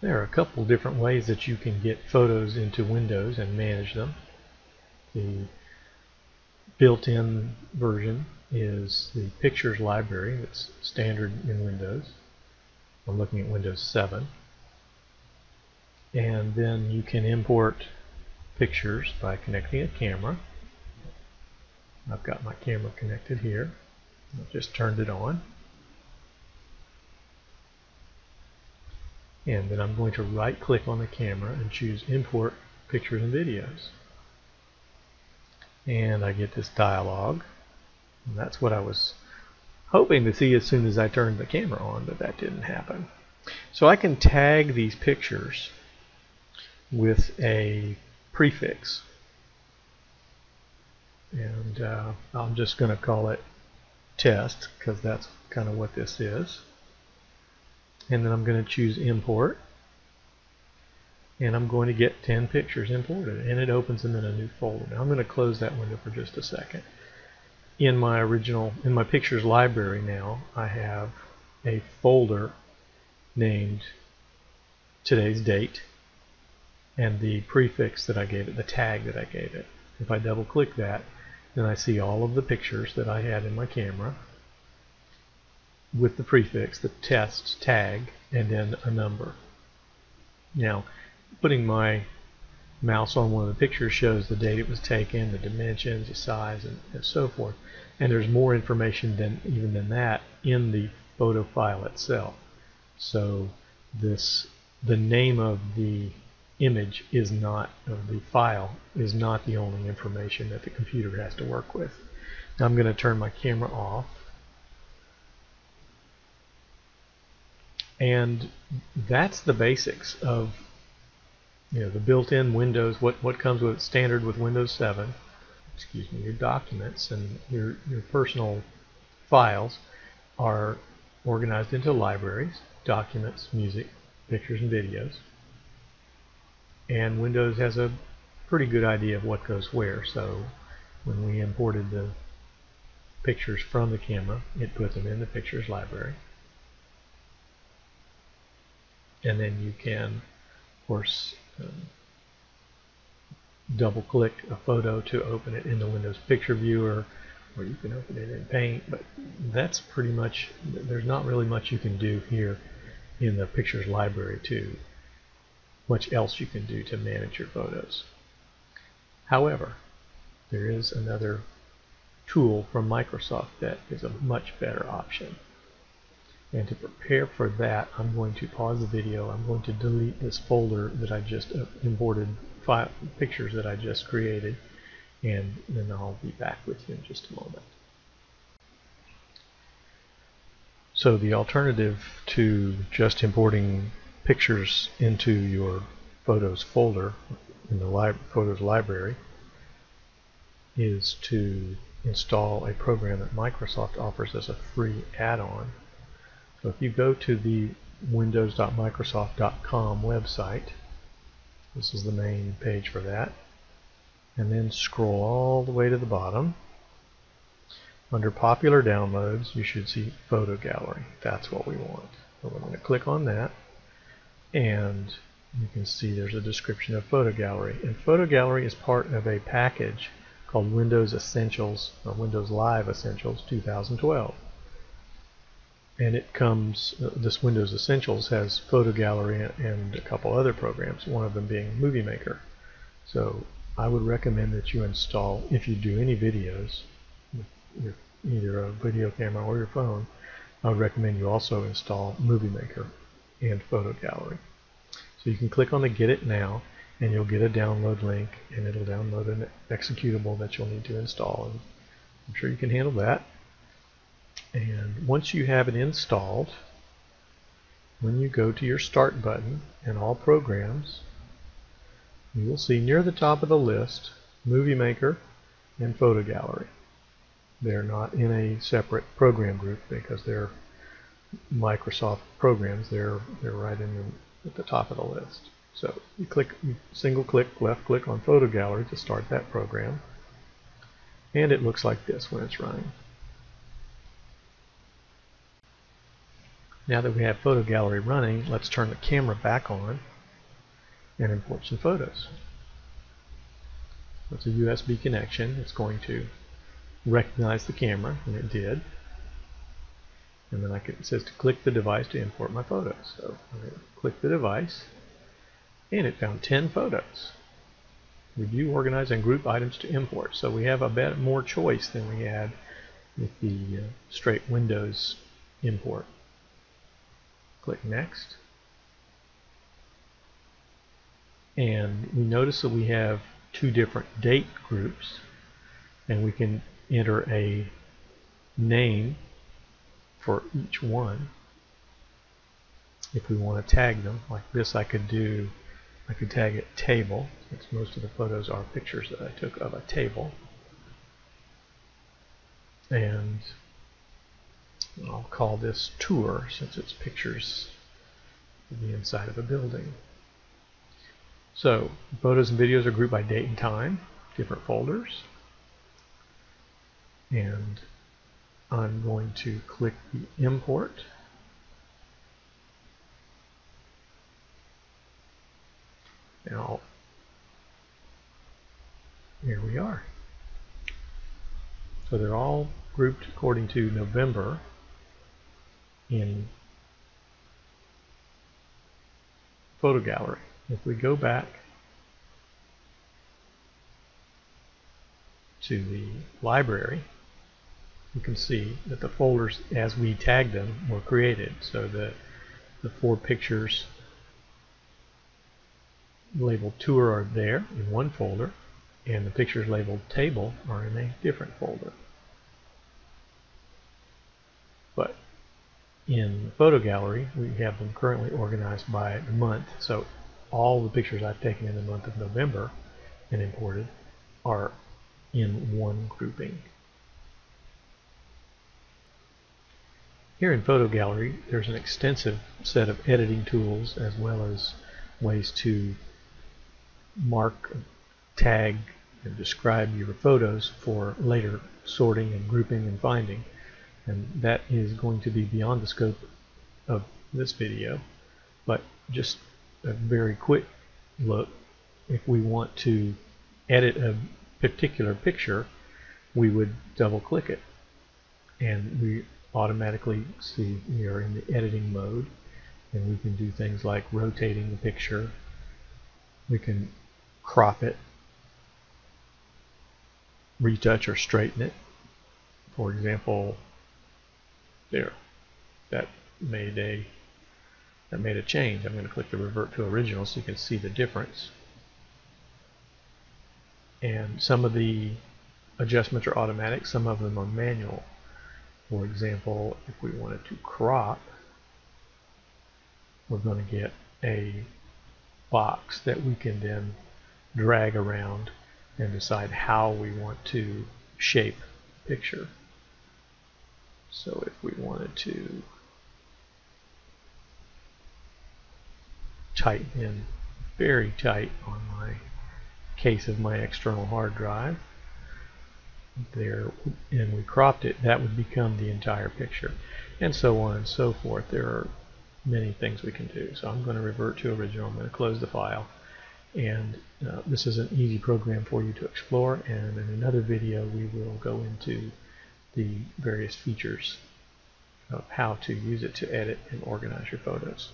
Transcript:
There are a couple different ways that you can get photos into Windows and manage them. The built-in version is the Pictures library that's standard in Windows. I'm looking at Windows 7. And then you can import pictures by connecting a camera. I've got my camera connected here. I've just turned it on. And then I'm going to right click on the camera and choose Import Pictures and Videos. And I get this dialog. And that's what I was hoping to see as soon as I turned the camera on, but that didn't happen. So I can tag these pictures with a prefix. And I'm just going to call it test because that's kind of what this is. And then I'm going to choose import, and I'm going to get 10 pictures imported, and it opens them in a new folder. Now I'm going to close that window for just a second. In my pictures library now, I have a folder named today's date and the prefix that I gave it, the tag that I gave it. If I double click that, then I see all of the pictures that I had in my camera with the prefix, the test tag, and then a number. Now, putting my mouse on one of the pictures shows the date it was taken, the dimensions, the size, and so forth. And there's more information even than that in the photo file itself. So the name of the image is not, of the file, is not the only information that the computer has to work with. Now I'm going to turn my camera off. And that's the basics of the built-in Windows, what comes with standard with Windows 7. Excuse me, your documents and your personal files are organized into libraries, documents, music, pictures, and videos. And Windows has a pretty good idea of what goes where. So when we imported the pictures from the camera, it put them in the pictures library. And then you can, of course, double click a photo to open it in the Windows Picture Viewer, or you can open it in Paint, but that's pretty much, there's not really much you can do here in the Pictures library too. Much else you can do to manage your photos. However, there is another tool from Microsoft that is a much better option. And to prepare for that, I'm going to pause the video. I'm going to delete this folder that I just imported, pictures that I just created, and then I'll be back with you in just a moment. So the alternative to just importing pictures into your Photos folder in the Photos library is to install a program that Microsoft offers as a free add-on. So if you go to the windows.microsoft.com website, this is the main page for that, and then scroll all the way to the bottom. Under Popular Downloads, you should see Photo Gallery. That's what we want. So we're going to click on that, and you can see there's a description of Photo Gallery. And Photo Gallery is part of a package called Windows Essentials, or Windows Live Essentials 2012. And it comes, this Windows Essentials has Photo Gallery and a couple other programs, one of them being Movie Maker. So I would recommend that you install, if you do any videos with either a video camera or your phone, I would recommend you also install Movie Maker and Photo Gallery. So you can click on the Get It Now, and you'll get a download link, and it'll download an executable that you'll need to install. And I'm sure you can handle that. And once you have it installed, when you go to your Start button and All Programs, you will see near the top of the list Movie Maker and Photo Gallery. They're not in a separate program group because they're Microsoft programs. They're right at the top of the list. So you single click, left click on Photo Gallery to start that program, and it looks like this when it's running. Now that we have Photo Gallery running, let's turn the camera back on and import some photos. It's a USB connection. It's going to recognize the camera, and it did. And then it says to click the device to import my photos. So I'm going to click the device, and it found 10 photos. Review, organize, and group items to import. So we have a bit more choice than we had with the straight Windows import. Click Next. And we notice that we have two different date groups, and we can enter a name for each one. If we want to tag them like this, I could tag it table, since most of the photos are pictures that I took of a table. And I'll call this tour, since it's pictures of the inside of a building. So photos and videos are grouped by date and time, different folders. And I'm going to click the import. Now, here we are. So they're all grouped according to November in Photo Gallery. If we go back to the library, you can see that the folders as we tagged them were created. So the 4 pictures labeled tour are there in one folder, and the pictures labeled table are in a different folder. But in Photo Gallery, we have them currently organized by the month. So all the pictures I've taken in the month of November and imported are in one grouping. Here in Photo Gallery, there's an extensive set of editing tools, as well as ways to mark, tag, and describe your photos for later sorting and grouping and finding. And that is going to be beyond the scope of this video, but just a very quick look. If we want to edit a particular picture, we would double click it, and we automatically see we are in the editing mode, and we can do things like rotating the picture. We can crop it, retouch or straighten it. For example, there, that made a change. I'm going to click the revert to original so you can see the difference. And some of the adjustments are automatic, some of them are manual. For example, if we wanted to crop, we're going to get a box that we can then drag around and decide how we want to shape the picture. So if we wanted to tighten in very tight on my case of my external hard drive there, and we cropped it, that would become the entire picture, and so on and so forth. There are many things we can do. So I'm going to revert to original. I'm going to close the file, and this is an easy program for you to explore, and in another video we will go into the various features of how to use it to edit and organize your photos.